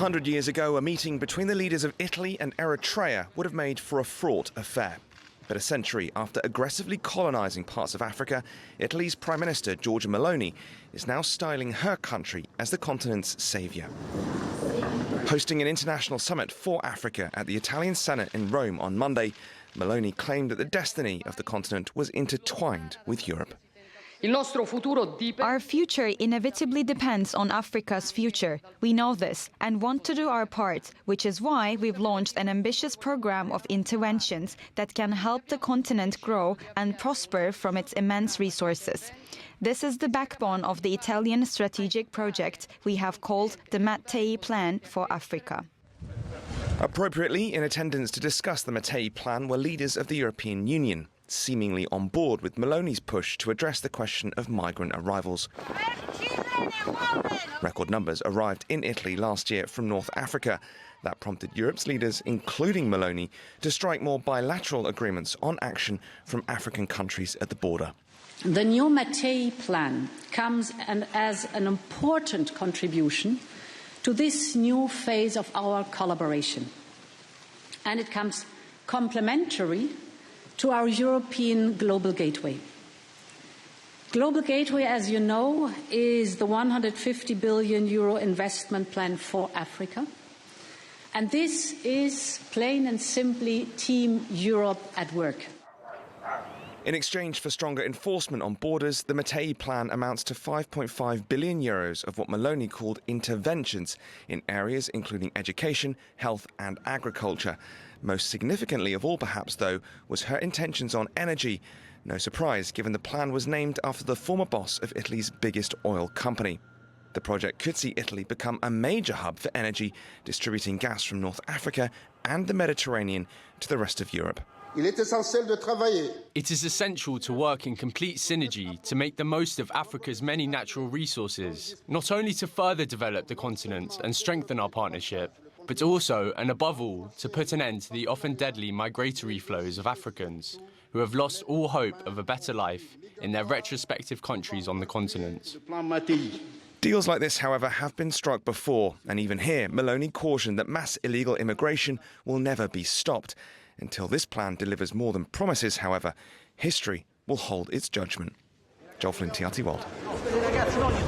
100 years ago, a meeting between the leaders of Italy and Eritrea would have made for a fraught affair. But a century after aggressively colonising parts of Africa, Italy's Prime Minister Giorgia Meloni is now styling her country as the continent's saviour. Hosting an international summit for Africa at the Italian Senate in Rome on Monday, Meloni claimed that the destiny of the continent was intertwined with Europe. Our future inevitably depends on Africa's future. We know this and want to do our part, which is why we've launched an ambitious program of interventions that can help the continent grow and prosper from its immense resources. This is the backbone of the Italian strategic project we have called the Mattei Plan for Africa. Appropriately, in attendance to discuss the Mattei Plan were leaders of the European Union, seemingly on board with Meloni's push to address the question of migrant arrivals. Record numbers arrived in Italy last year from North Africa. That prompted Europe's leaders, including Meloni, to strike more bilateral agreements on action from African countries at the border. The new Mattei Plan comes as an important contribution to this new phase of our collaboration. And it comes complementary to our European Global Gateway. Global Gateway, as you know, is the €150 billion investment plan for Africa. And this is plain and simply Team Europe at work. In exchange for stronger enforcement on borders, the Mattei Plan amounts to €5.5 billion of what Meloni called interventions in areas including education, health and agriculture. Most significantly of all, perhaps, though, was her intentions on energy. No surprise, given the plan was named after the former boss of Italy's biggest oil company. The project could see Italy become a major hub for energy, distributing gas from North Africa and the Mediterranean to the rest of Europe. It is essential to work in complete synergy to make the most of Africa's many natural resources, not only to further develop the continent and strengthen our partnership, but also, and above all, to put an end to the often deadly migratory flows of Africans who have lost all hope of a better life in their retrospective countries on the continent. Deals like this, however, have been struck before, and even here, Meloni cautioned that mass illegal immigration will never be stopped. Until this plan delivers more than promises, however, history will hold its judgment. Joel Flynn, TRT World.